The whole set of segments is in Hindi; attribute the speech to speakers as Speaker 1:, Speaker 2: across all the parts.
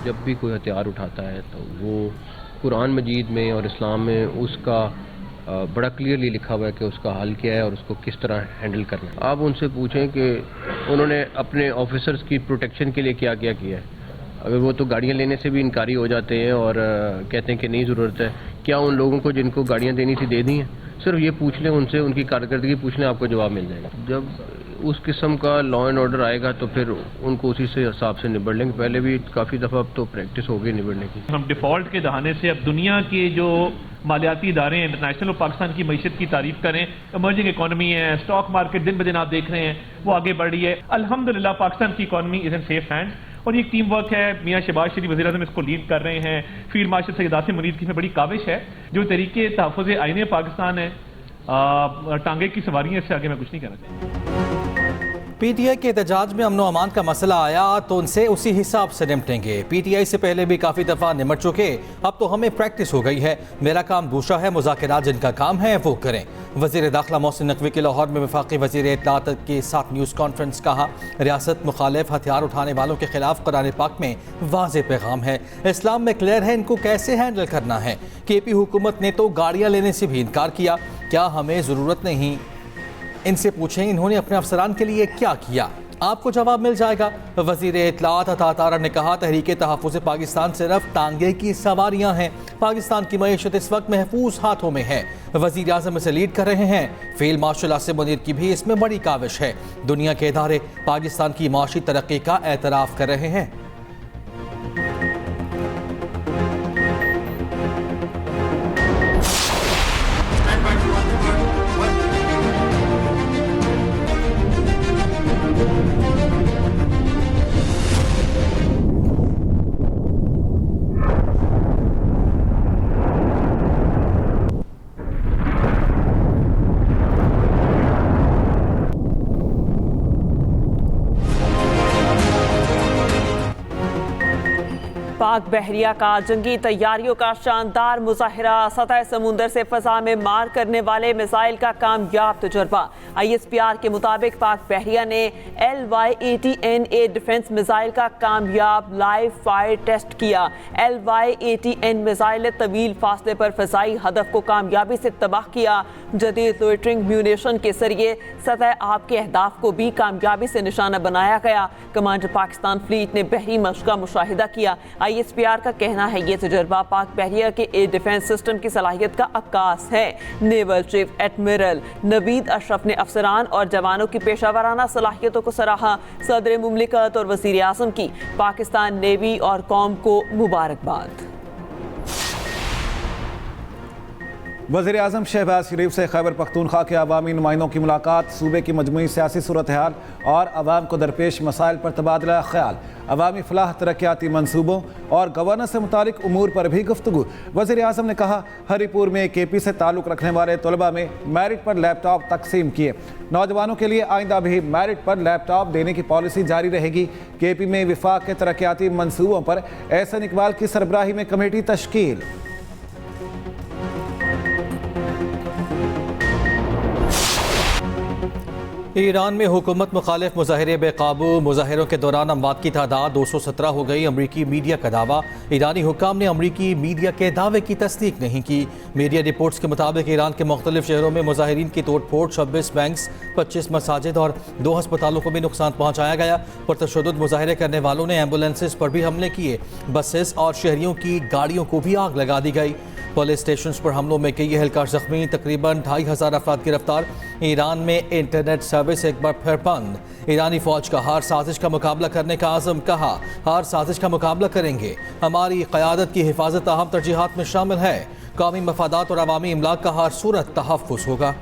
Speaker 1: जब भी कोई हथियार उठाता है तो वो कुरान मजीद में और इस्लाम में उसका बड़ा क्लियरली लिखा हुआ है कि उसका हल क्या है और उसको किस तरह हैंडल करना है। आप उनसे पूछें कि उन्होंने अपने ऑफिसर्स की प्रोटेक्शन के लिए क्या क्या किया है। अगर वो तो गाड़ियाँ लेने से भी इनकारी हो जाते हैं और कहते हैं कि नहीं ज़रूरत है, क्या उन लोगों को जिनको गाड़ियाँ देनी थी दे दी हैं? सिर्फ ये पूछ लें उनसे, उनकी कारकर्दगी पूछ लें, आपको जवाब मिल जाएगा। जब उस किस्म का लॉ एंड ऑर्डर आएगा तो फिर उनको उसी से हिसाब से निबड़ लेंगे। पहले भी काफ़ी दफ़ा अब तो प्रैक्टिस हो गई निबड़ने की।
Speaker 2: हम डिफ़ॉल्ट के दहाने से अब दुनिया के जो मालियाती इदारे हैं इंटरनेशनल और पाकिस्तान की मईशत की तारीफ करें। इमर्जिंग इकॉनमी है, स्टॉक मार्केट दिन ब दिन आप देख रहे हैं वो आगे बढ़ रही है। अल्हम्दुलिल्लाह पाकिस्तान की economy is in safe hand और ये टीम वर्क है। मियाँ शहबाज शरीफ वज़ीर आज़म इसको लीड कर रहे हैं। फील्ड मार्शल सैयद आसिम मुनीर की इसमें बड़ी काविश है। जो तरीके तहफ़्फ़ुज़ आईने पाकिस्तान है, टांगे की सवारियाँ, इससे आगे मैं कुछ नहीं कहना चाहता।
Speaker 3: पीटीआई के एहतजाज में अमन अमान का मसला आया तो उनसे उसी हिसाब से निपटेंगे। पीटीआई से पहले भी काफ़ी दफ़ा निमट चुके, अब तो हमें प्रैक्टिस हो गई है। मेरा काम दूसरा है, मुज़ाकरात जिनका काम है वो करें। वज़ीर दाखिला मोहसिन नकवी के लाहौर में वफाकी वज़ीर इत्तलात के साथ न्यूज़ कॉन्फ्रेंस। कहा, रियासत मुखालिफ हथियार उठाने वालों के खिलाफ कुरान पाक में वाज़े पैगाम है, इस्लाम में क्लियर है इनको कैसे हैंडल करना है। केपी हुकूमत ने तो गाड़ियाँ लेने से भी इनकार किया, क्या हमें ज़रूरत नहीं? इनसे पूछें इन्होंने अपने अफसरान के लिए क्या किया, आपको जवाब मिल जाएगा। वज़ीर इत्तलात अता तारा ने कहा, तहरीक तहफ़्फ़ुज़ पाकिस्तान सिर्फ टांगे की सवारियां हैं, पाकिस्तान की मईशत इस वक्त महफूज हाथों में है। वज़ीर आज़म इसे लीड कर रहे हैं। फील्ड मार्शल आसिम मुनीर की भी इसमें बड़ी काविश है। दुनिया के इदारे पाकिस्तान की माशी तरक्की का एतराफ़ कर रहे हैं।
Speaker 4: पाक बहरिया का जंगी तैयारियों का शानदार मुजाहिरा। सतह समुंदर से फजा में मार करने वाले मिसाइल का कामयाब तजुर्बा। ISPR के मुताबिक पाक बहरिया ने LY-80N डिफेंस मिसाइल का कामयाब लाइव फायर टेस्ट किया। LY-80N मिसाइल ने तवील फासले पर फजाई हदफ को कामयाबी से तबाह किया। जदीद लोइटरिंग म्यूनिशन के जरिए सतह आपके अहदाफ को भी कामयाबी से निशाना बनाया गया। कमांडर पाकिस्तान फ्लीट ने बहरी मश्क का मुशाहिदा किया। ISPR का कहना है ये तजुर्बा पाक बहरिया के एयर डिफेंस सिस्टम की सलाहियत का अक्कास है। Naval chief admiral Naveed Ashraf ने अफसरान और जवानों की पेशावराना सलाहियतों को सराहा। सदर मुमलिकत और वज़ीर आज़म की पाकिस्तान नेवी और कौम को मुबारकबाद।
Speaker 5: वज़ीर आज़म शहबाज शरीफ से खैबर पख्तूनख्वा के अवामी नुमाइंदों की मुलाकात। सूबे की मजमूई सियासी सूरत हाल और अवाम को दरपेश मसाइल पर तबादला ख्याल। अवामी फलाह तरक्याती मनसूबों और गवर्नेंस से मुतालिक उमूर पर भी गुफ्तगू। वज़ीर आज़म ने कहा, हरीपुर में KP से ताल्लुक़ रखने वाले तलबा में मेरिट पर लैपटॉप तकसीम किए। नौजवानों के लिए आइंदा भी मेरिट पर लैपटॉप देने की पॉलिसी जारी रहेगी। KP में विफाक के तरक्याती मनसूबों पर एहसन इकबाल की सरबराही में कमेटी तश्कील।
Speaker 3: ईरान में हुकूमत मुखालिफ मुजाहिरे बेकाबू। मुजाहिरों के दौरान अमवात की तादाद 217 हो गई। अमरीकी मीडिया का दावा। ईरानी हुक्काम ने अमरीकी मीडिया के दावे की तस्दीक नहीं की। मीडिया रिपोर्ट्स के मुताबिक ईरान के मुख्तलिफ शहरों में मुजाहिरीन की तोड़ फोड़, 26 बैंक्स, 25 मसाजिद और 2 अस्पतालों को भी नुकसान पहुँचाया गया। पुरतशद्दुद मुजाहिरे करने वालों ने एम्बुलेंसेज पर भी हमले किए। बसेस और शहरियों की गाड़ियों को भी आग लगा दी गई। पुलिस स्टेशन पर हमलों में कई एहलकार जख्मी। तकरीबन 2500 अफराद गिरफ्तार। ईरान में इंटरनेट सर्विस एक बार फिर बंद। ईरानी फौज का हर साजिश का मुकाबला करने का आज़म। कहा, हर साजिश का मुकाबला करेंगे। हमारी क़यादत की हिफाजत अहम तरजीहात में शामिल है। कौमी मफादात और अवामी इमलाक का हर सूरत तहफ़्फ़ुज़ होगा।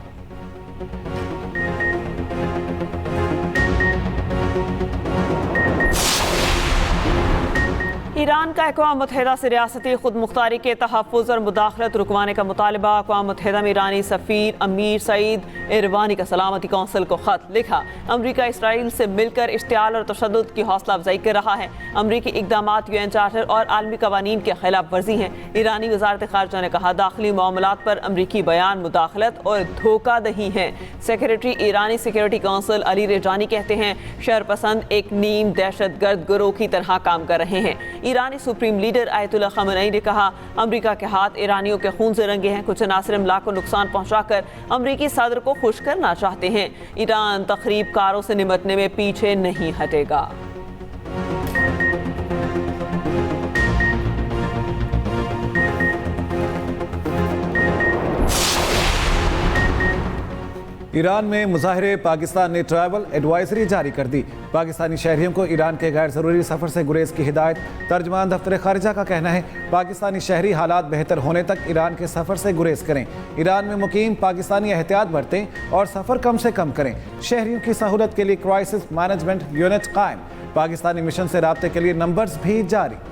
Speaker 4: ईरान का अक़वाम मुत्तहिदा से रियासती खुद मुख्तारी के तहफ़्फ़ुज़ और मुदाखलत रुकवाने का मुतालबा। अक़वाम मुत्तहिदा में ईरानी सफ़ीर अमीर सईद इरवानी का सलामती कौंसिल को खत लिखा। अमरीका इसराइल से मिलकर इश्तियाल और तशद्दुद की हौसला अफजाई कर रहा है। अमरीकी इकदामात यूएन चार्टर और आलमी कवानीन के खिलाफ वर्जी हैं। ईरानी वजारत खारजा ने कहा दाखिली मामलात पर अमरीकी बयान मुदाखलत और धोखादही है। सेक्रेटरी ईरानी सिक्योरिटी काउंसिल अली रेजानी कहते हैं शरपसंद एक नीम दहशतगर्द गिरोह की तरह काम कर रहे हैं। ईरानी सुप्रीम लीडर आयतुल्लाह खमेनी ने कहा अमरीका के हाथ ईरानियों के खून से रंगे हैं। कुछ अनासर इमला को नुकसान पहुंचाकर अमरीकी सदर को खुश करना चाहते हैं। ईरान तखरीब कारों से निपटने में पीछे नहीं हटेगा।
Speaker 5: ईरान में मुजाहिरे, पाकिस्तान ने ट्रैवल एडवाइजरी जारी कर दी। पाकिस्तानी शहरियों को ईरान के गैर ज़रूरी सफ़र से गुरेज की हिदायत। तर्जमान दफ्तर खारिजा का कहना है पाकिस्तानी शहरी हालात बेहतर होने तक ईरान के सफ़र से गुरेज करें। ईरान में मुकीम पाकिस्तानी एहतियात बरतें और सफ़र कम से कम करें। शहरियों की सहूलत के लिए क्राइसिस मैनेजमेंट यूनिट कायम। पाकिस्तानी मिशन से राब्ते के लिए नंबर्स भी जारी।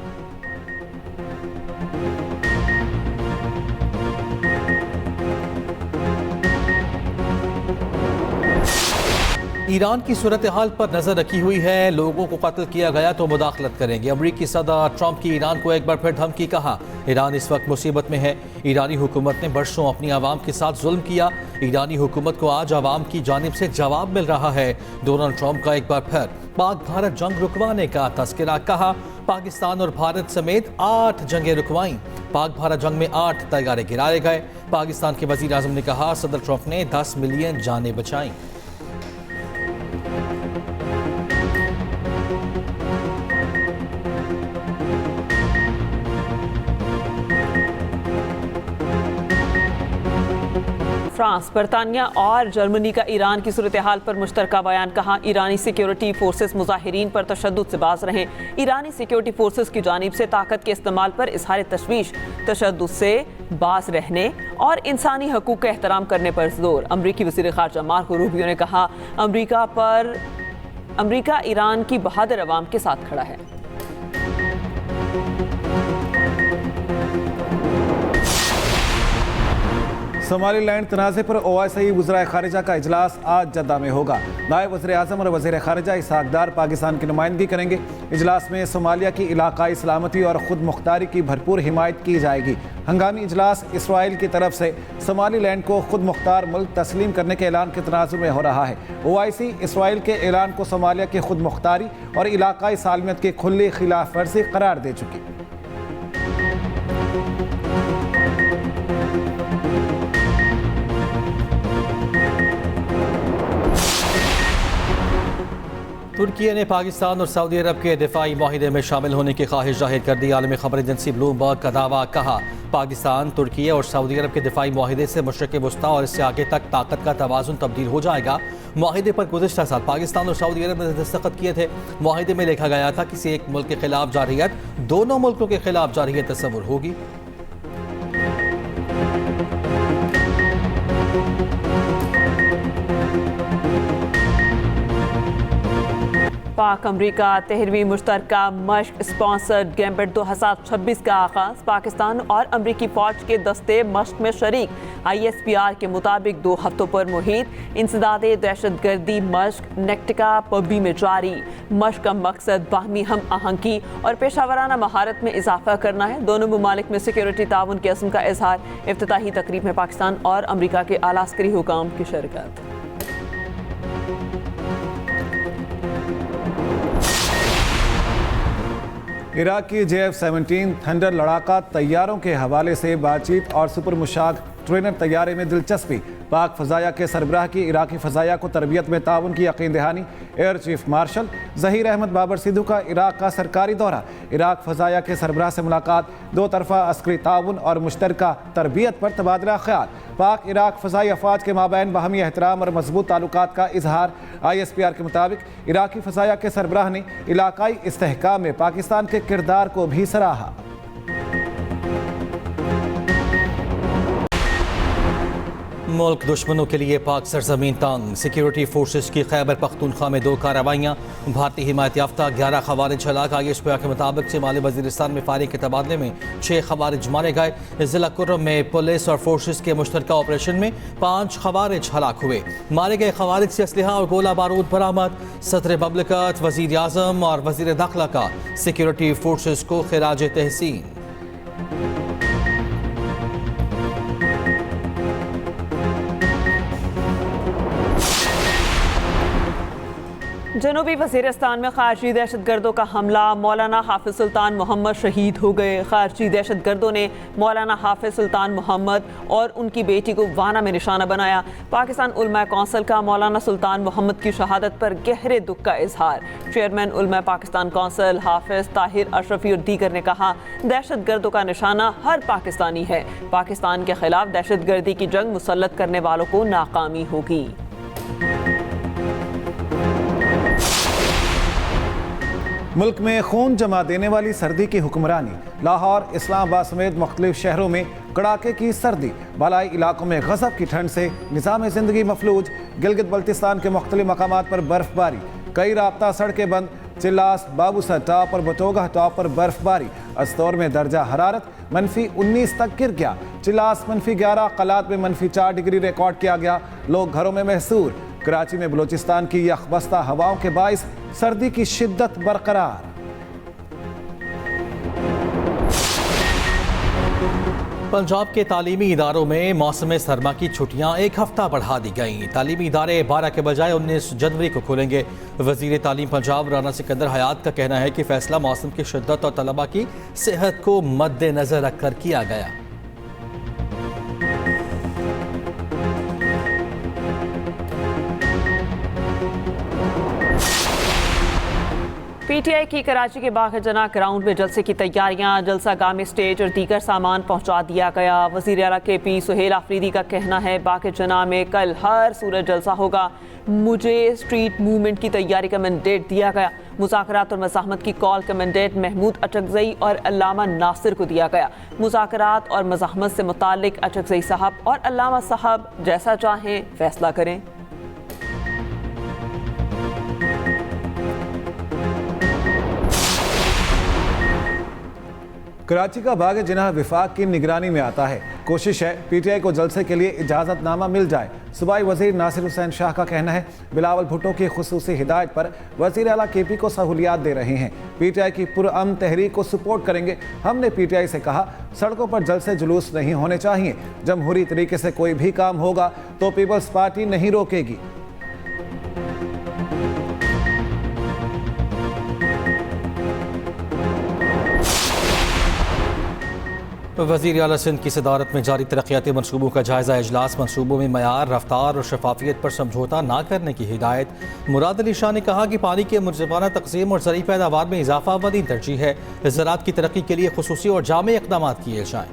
Speaker 3: ईरान की सूरत हाल पर नजर रखी हुई है। लोगों को कत्ल किया गया तो मुदाखलत करेंगे। अमरीकी सदर ट्रंप की ईरान को एक बार फिर धमकी। कहा ईरान इस वक्त मुसीबत में है। ईरानी हुकूमत ने बरसों अपनी आवाम के साथ जुल्म किया। ईरानी हुकूमत को आज आवाम की जानिब से जवाब मिल रहा है। डोनाल्ड ट्रंप का एक बार फिर पाक भारत जंग रुकवाने का तस्करा। कहा पाकिस्तान और भारत समेत 8 जंगें रुकवाईं। पाक भारत जंग में 8 तैयारे गिराए गए। पाकिस्तान के वजीर आजम ने कहा सदर ट्रंप ने 10 मिलियन जानें बचाईं।
Speaker 4: फ्रांस, बरतानिया और जर्मनी का ईरान की सूरत हाल पर मुश्तरका बयान। कहा ईरानी सिक्योरिटी फोर्सेस मुजाहिरीन पर तशद्दुद से बाज रहें। ईरानी सिक्योरिटी फोर्सेस की जानिब से ताकत के इस्तेमाल पर इजहार तशवीश, तशद्दुद से बाज रहने और इंसानी हकूक़ का एहतराम करने पर जोर। अमरीकी वज़ीर ख़ारजा मार्को रूबियो ने कहा अमरीका ईरान की बहादुर अवाम के साथ खड़ा है।
Speaker 5: सोमालीलैंड तनाज़े पर OIC वज़राए खारिजा का इजलास आज जद्दा में होगा। नायब वज़ीर आज़म और वज़ीर खारिजा इसहाक़ डार पाकिस्तान की नुमाइंदगी करेंगे। इजलास में सोमालिया की इलाकाई सलामती और ख़ुद मुख्तारी की भरपूर हिमायत की जाएगी। हंगामी इजलास इसराइल की तरफ से सोमालीलैंड को खुद मुख्तार मुल्क तस्लीम करने के ऐलान के तनाज़ुर में हो रहा है। OIC इसराइल के ऐलान को सोमालिया की खुद मुख्तारी और इलाकाई सालमियत की खुली खिलाफ वर्जी करार दे चुकी।
Speaker 3: तुर्की ने पाकिस्तान और सऊदी अरब के दिफाई माहिदे में शामिल होने की ख्वाहिश जाहिर कर दी। आलमी खबर एजेंसी ब्लूमबर्ग का दावा। कहा पाकिस्तान, तुर्की और सऊदी अरब के दिफाई माहिदे से मशरक़ वस्ता और इससे आगे तक ताकत का तवाज़ुन तब्दील हो जाएगा। माहिदे पर गुज़िश्ता साल पाकिस्तान और सऊदी अरब ने दस्तखत किए थे। माहिदे में लिखा गया था किसी एक मुल्क के खिलाफ जारहियत दोनों मुल्कों के खिलाफ जारहियत तस्वुर होगी।
Speaker 4: पाक अमरीका 13वीं मुश्तरका मश्क स्पॉन्सर्ड गैम्बिट 2026 का आगाज। पाकिस्तान और अमरीकी फौज के दस्ते मश्क में शरीक। ISPR के मुताबिक 2 हफ्तों पर मुहित इंसदादे दहशतगर्दी मश्क नेक्टिका पबी में जारी। मश्क का मकसद बाहमी हम आहंगी और पेशावराना महारत में इजाफा करना है। दोनों ममालिक में सिक्योरिटी ताउन के अज़्म का इजहार। इफ्तिताही तकरीब में पाकिस्तान और अमरीका के आला अस्करी हुकाम की शिरकत।
Speaker 5: इराक की JF-17 थंडर लड़ाका तैयारों के हवाले से बातचीत और सुपर मुशाक ट्रेनर तैयारे में दिलचस्पी। पाक फ़ज़ाया के सरबराह की इराकी फ़ज़ाया को तरबियत में ताउन की यकीन दहानी। Air chief marshal Zaheer Ahmad Babar Sidhu का इराक का सरकारी दौरा। इराक फ़ज़ाया के सरबराह से मुलाकात। 2 तरफ़ा अस्करी ताउन और मुश्तरका तरबियत पर तबादला ख्याल। पाक इराक फ़ज़ाई अफ़वाज के माबैन बाहमी एहतराम और मजबूत ताल्लुकात का इजहार। ISPR के मुताबिक इराकी फ़ज़ाया के सरबराह ने इलाकाई इस्तेहकाम में पाकिस्तान के किरदार को भी सराहा।
Speaker 3: मुल्क दुश्मनों के लिए पाक सरजमीन तंग। सिक्योरिटी फोर्सेस की खैबर पख्तूनख्वा में 2 कार्रवाइयाँ। भारतीय हिमायत याफ्ता 11 खवारिज हलाक। ISPR के मुताबिक शिमाली वजीरिस्तान में फायरिंग के तबादले में 6 खवारिज मारे गए। जिला कुर्रम में पुलिस और फोर्सेस के मुश्तरका ऑपरेशन में 5 खवारिज हलाक हुए। मारे गए खवारिज से असलहा और गोला बारूद बरामद। सदर ममलिकत, वजीर आज़म और वजीर दाखिला का सिक्योरिटी फोर्सेस को खिराज तहसीन।
Speaker 4: जनूबी वज़ीरिस्तान में खारजी दहशतगर्दों का हमला। मौलाना हाफिज सुल्तान मोहम्मद शहीद हो गए। खारजी दहशतगर्दों ने मौलाना हाफिज सुल्तान मोहम्मद और उनकी बेटी को वाना में निशाना बनाया। पाकिस्तान उलमा कौंसिल का मौलाना सुल्तान मोहम्मद की शहादत पर गहरे दुख का इजहार। चेयरमैन उलमा पाकिस्तान कौंसिल हाफिज ताहिर अशरफी और दीगर ने कहा, दहशतगर्दों का निशाना हर पाकिस्तानी है। पाकिस्तान के खिलाफ दहशतगर्दी की जंग मुसल्लत करने वालों को नाकामी होगी।
Speaker 5: मुल्क में खून जमा देने वाली सर्दी की हुक्मरानी। लाहौर, इस्लामाबाद समेत मुख्तलिफ शहरों में कड़ाके की सर्दी। बालाई इलाकों में गज़ब की ठंड से निज़ाम ज़िंदगी मफलूज। गिलगित बल्तिस्तान के मुख्तलिफ मकामात पर बर्फबारी। कई राब्ता सड़कें बंद। चिल्लास, बाबूसर टॉप और बटोगा टॉप पर बर्फबारी। अस्तौर में दर्जा हरारत -19 तक गिर गया। चिल्लास -11, कलात में -4 डिग्री रिकॉर्ड किया गया। लोग घरों में महसूर। कराची में बलूचिस्तान की यखबस्ता हवाओं के बाइस सर्दी की शिद्दत बरकरार।
Speaker 3: पंजाब के तालीमी इदारों में मौसम सरमा की छुट्टियां 1 हफ्ता बढ़ा दी गईं। तालीमी इदारे 12 के बजाय 19 जनवरी को खुलेंगे। वजीर तालीम पंजाब राना सिकंदर हयात का कहना है कि फैसला मौसम की शिद्दत और तलबा की सेहत को मद्देनजर रखकर किया गया।
Speaker 4: PTI की कराची के बाग जना ग्राउंड में जलसे की तैयारियां। जलसा गाह में स्टेज और दीगर सामान पहुंचा दिया गया। वज़ीर आला KP सुहेल आफरीदी का कहना है, बाग जना में कल हर सूरत जलसा होगा। मुझे स्ट्रीट मूवमेंट की तैयारी का मैंडेट दिया गया। मुज़ाकरात और मज़ाहमत की कॉल का मैंडेट महमूद अचकज़ई और अल्लामा नासिर को दिया गया। मुज़ाकरात और मज़ाहमत से मुताल्लिक अचकज़ई साहब और अल्लामा साहब जैसा चाहें फैसला करें।
Speaker 5: कराची का बाग जिनाह विफाक की निगरानी में आता है। कोशिश है PTI को जलसे के लिए इजाज़तनामा मिल जाए। सूबाई वज़ीर नासिर हुसैन शाह का कहना है, बिलावल भुट्टो की खुसूसी हिदायत पर वज़ीर आला KP को सहूलियात दे रहे हैं। PTI की पुरअमन तहरीक को सपोर्ट करेंगे। हमने PTI से कहा, सड़कों पर जलसे जुलूस नहीं होने चाहिए। जमहूरी तरीके से कोई भी काम होगा तो पीपल्स पार्टी नहीं रोकेगी।
Speaker 3: वज़ीर आला सिंध की सदारत में जारी तरक्याती मनसूबों का जायजा इजलास। मनसूबों में मयार, रफ्तार और शफाफियत पर समझौता न करने की हिदायत। मुराद अली शाह ने कहा कि पानी के मुनसिफाना तकसीम और ज़रूरी पैदावार में इजाफा बदीन तरजीह है। ज़राअत की तरक्की के लिए खुसूसी और जामे इक़दाम किए जाएँ।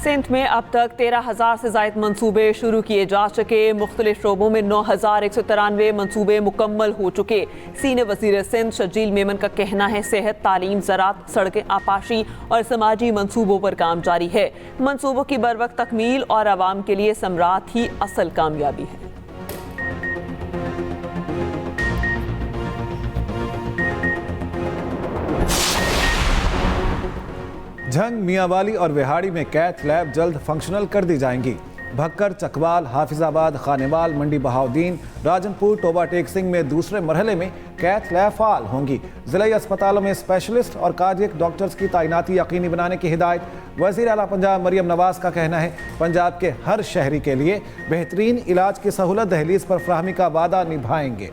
Speaker 4: सिंध में अब तक 13,000 से ज़ायद मनसूबे शुरू किए जा चुके। मुख्तलिफ शोबों में 9,193 मनसूबे मुकम्मल हो चुके। सीनियर वज़ीर सिंध शजील मेमन का कहना है, सेहत, तालीम, ज़राअत, सड़कें, आपाशी और समाजी मनसूबों पर काम जारी है। मनसूबों की बरवक्त तकमील और आवाम के लिए समरात ही असल कामयाबी है।
Speaker 5: झंग, मियांवाली और विहाड़ी में कैथ लैब जल्द फंक्शनल कर दी जाएंगी। भक्कर, चकवाल, हाफिजाबाद, खानेवाल, मंडी बहाउद्दीन, राजनपुर, टोबा टेक सिंह में दूसरे मरहले में कैथ लैब फाल होंगी। ज़िला अस्पतालों में स्पेशलिस्ट और कार्डियक डॉक्टर्स की तैनाती यकीनी बनाने की हिदायत। वज़ीर आला पंजाब मरियम नवाज का कहना है, पंजाब के हर शहरी के लिए बेहतरीन इलाज की सहूलत दहलीज पर फराहमी का वादा निभाएंगे।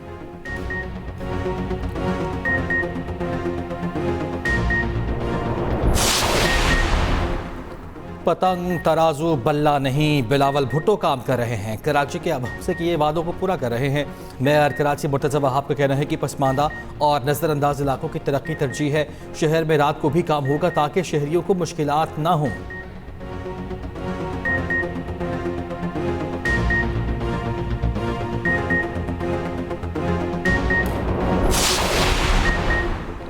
Speaker 3: पतंग, तराजू, बल्ला नहीं, बिलावल भुट्टो काम कर रहे हैं। कराची के अब से किए वादों को पूरा कर रहे हैं। मेयर कराची मुर्तज़ा वहाब का कहना है कि पसमानदा और नज़रअंदाज इलाकों की तरक्की तरजीह है। शहर में रात को भी काम होगा ताकि शहरियों को मुश्किलात ना हों।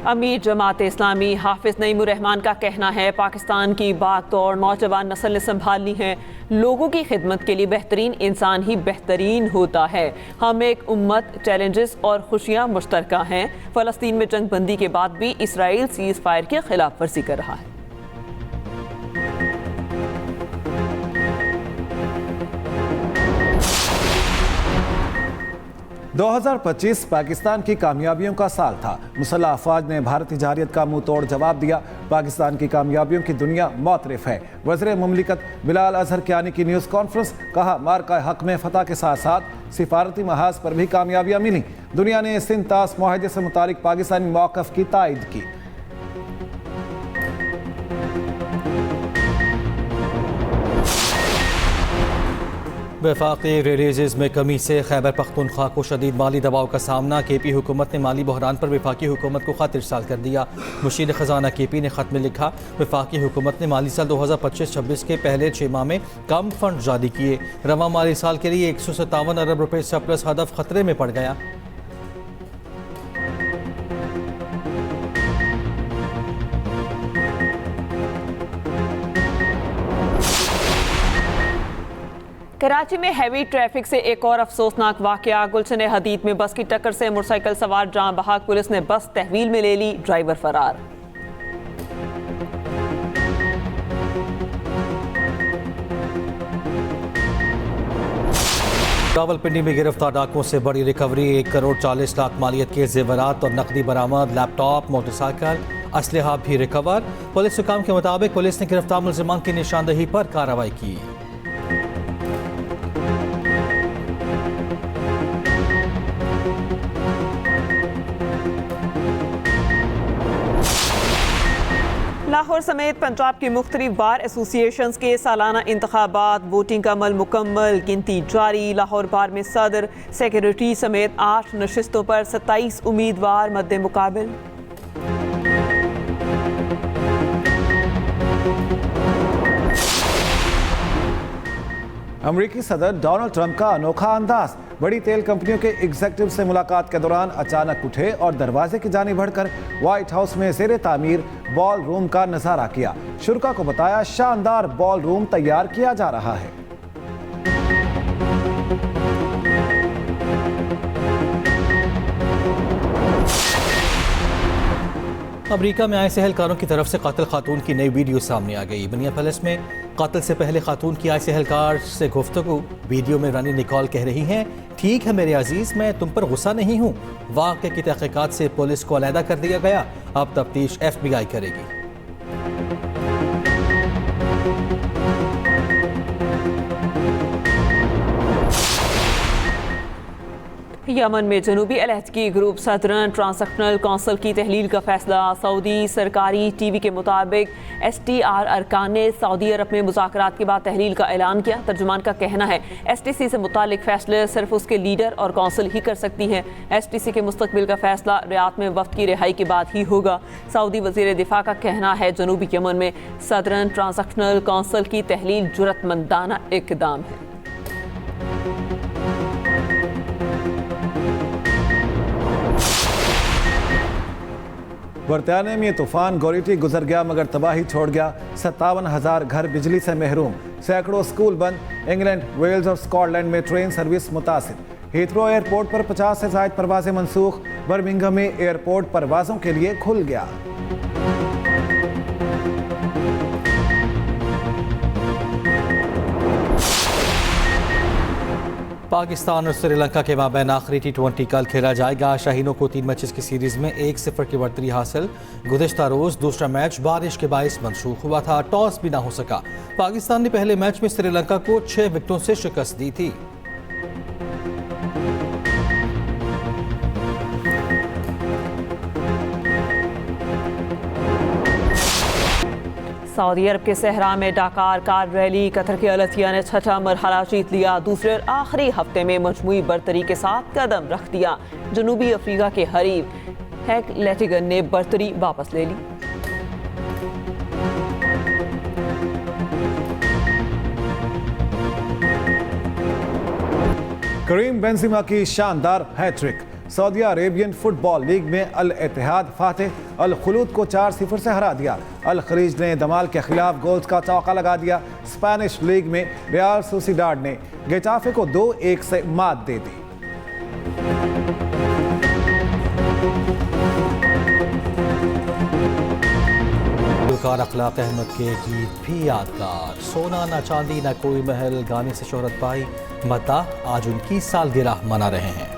Speaker 4: अमीर जमात इस्लामी हाफिज नईमुर रहमान का कहना है, पाकिस्तान की बागदौड़ नौजवान नस्ल ने संभालनी है। लोगों की खिदमत के लिए बेहतरीन इंसान ही बेहतरीन होता है। हम एक उम्मत, चैलेंजेस और खुशियाँ मुश्तरका हैं। फ़लस्तीन में जंग बंदी के बाद भी इसराइल सीज़ फायर की खिलाफ वर्जी कर रहा है।
Speaker 5: 2025 पाकिस्तान की कामयाबियों का साल था। मुसल्लह अफवाज ने भारतीय जारियत का मुंह तोड़ जवाब दिया। पाकिस्तान की कामयाबियों की दुनिया मौतरिफ है। वज़ीर मुमलिकत बिलाल अजहर कियानी की न्यूज़ कॉन्फ्रेंस, कहा मार्का हक में फतह के साथ साथ सिफारती महाज पर भी कामयाबियाँ मिली। दुनिया ने सिंध तास मुआहदे से मुतालिक पाकिस्तानी मौक़िफ़ की तायद की।
Speaker 3: वफाकी रिलीज़ में कमी से खैबर पख्तूनख्वा को शदीद माली दबाव का सामना। KP हुकूमत ने माली बहरान पर वफाकी हुकूमत को खत इरसाल कर दिया। मुशीर ख़जाना KP ने ख़त में लिखा, वफाकी हुकूमत ने माली साल 2025-26 के पहले 6 माह में कम फंड जारी किए। रवा माली साल के लिए 157 अरब रुपये सरप्लस हदफ खतरे में पड़ गया।
Speaker 4: कराची में हैवी ट्रैफिक से एक और अफसोसनाक वाकया। गुलशन हदीद में बस की टक्कर से मोटरसाइकिल सवार जान बहक। पुलिस ने बस तहवील में ले ली, ड्राइवर फरार।
Speaker 3: रावलपिंडी में गिरफ्तार डाकुओं से बड़ी रिकवरी। 1 करोड़ 40 लाख मालियत के जेवरात और नकदी बरामद। लैपटॉप, मोटरसाइकिल, असलहा भी रिकवर। पुलिस हुकाम के मुताबिक पुलिस ने गिरफ्तार मुलजिमान की निशानदही पर कार्रवाई की।
Speaker 4: लाहौर समेत पंजाब की मुख्तलिफ बार एसोसिएशंस के सालाना इंतखाबात, वोटिंग का अमल मुकम्मल, गिनती जारी। लाहौर बार में सदर, सेक्रेटरी समेत 8 नशिस्तों पर 27 उम्मीदवार मद्दे मुकाबिल।
Speaker 5: अमरीकी सदर डोनाल्ड ट्रंप का अनोखा अंदाज। बड़ी तेल कंपनियों के एग्जीक्यूटिव से मुलाकात के दौरान अचानक उठे और दरवाजे की जानिब बढ़कर व्हाइट हाउस में ज़ेरे तामीर बॉल रूम का नजारा किया। शुरा को बताया शानदार बॉल रूम तैयार किया जा रहा है।
Speaker 3: अमरीका में आए सहलकारों की तरफ से कातिल खातून की नई वीडियो सामने आ गई। मिनियापोलिस में कातिल से पहले खातून की आए सहलकार से गुफ्तगू। वीडियो में रानी निकोल कह रही हैं, ठीक है मेरे अजीज, मैं तुम पर गुस्सा नहीं हूँ। वाक़े की तहकीकात से पुलिस को अलहदा कर दिया गया। अब तफ्तीश FBI करेगी।
Speaker 4: यमन में जनूबी अलहदगी ग्रुप सदरन ट्रांसक्शनल कौंसिल की तहलील का फैसला। सऊदी सरकारी TV के मुताबिक STR अरकान ने सऊदी अरब में मुज़ाकरात के बाद तहलील का ऐलान किया। तर्जुमान का कहना है STC से मुतालिक फैसले सिर्फ उसके लीडर और कौंसिल ही कर सकती हैं। STC के मुस्तकबिल का फैसला रियाद में वफ्द की रिहाई के बाद ही होगा। सऊदी वज़ीर दिफा का कहना है जनूबी यमन में सदरन ट्रांसक्शनल कौंसिल की तहलील जुर्रतमंदाना इक़दाम है।
Speaker 5: बरतानिया में तूफान गोरिटी गुजर गया मगर तबाही छोड़ गया। 57,000 घर बिजली से महरूम, सैकड़ों स्कूल बंद। इंग्लैंड, वेल्स और स्कॉटलैंड में ट्रेन सर्विस मुतासिर। हीथ्रो एयरपोर्ट पर 50 से ज़ायद परवाजें मनसूख। बर्मिंघम में एयरपोर्ट परवाजों के लिए खुल गया।
Speaker 3: पाकिस्तान और श्रीलंका के माबैन आखिरी T20 कल खेला जाएगा। शाहीनों को 3 मैचेस की सीरीज में 1-0 की बढ़तरी हासिल। गुज़िश्ता रोज़ दूसरा मैच बारिश के बायस मनसूख हुआ था, टॉस भी ना हो सका। पाकिस्तान ने पहले मैच में श्रीलंका को 6 विकेटों से शिकस्त दी थी।
Speaker 4: सऊदी अरब के सहरा में डाकार कार रैली। कतर के अलथिया ने 6ठा मरहला जीत लिया। दूसरे और आखिरी हफ्ते में मजमूई बर्तरी के साथ कदम रख दिया। जनूबी अफ्रीका के हरीफ हैक लेटिगन ने बर्तरी वापस ले ली।
Speaker 5: करीम बेंज़ेमा की शानदार hat trick. Saudi Arabian football league में अल इत्तेहाद फातेह, अल खुलूद को 4-0 से हरा दिया। अल खलीज ने दमाल के खिलाफ गोल्स का चौका लगा दिया। स्पेनिश लीग में रियल सोसिडाड ने गेटाफे को 2-1 से मात दे दी।
Speaker 3: गुलकार अखलाक अहमद के गीत भी यादगार। सोना न चांदी न कोई महल गाने से शोहरत पाई, मद्दाह आज उनकी सालगिरह मना रहे हैं।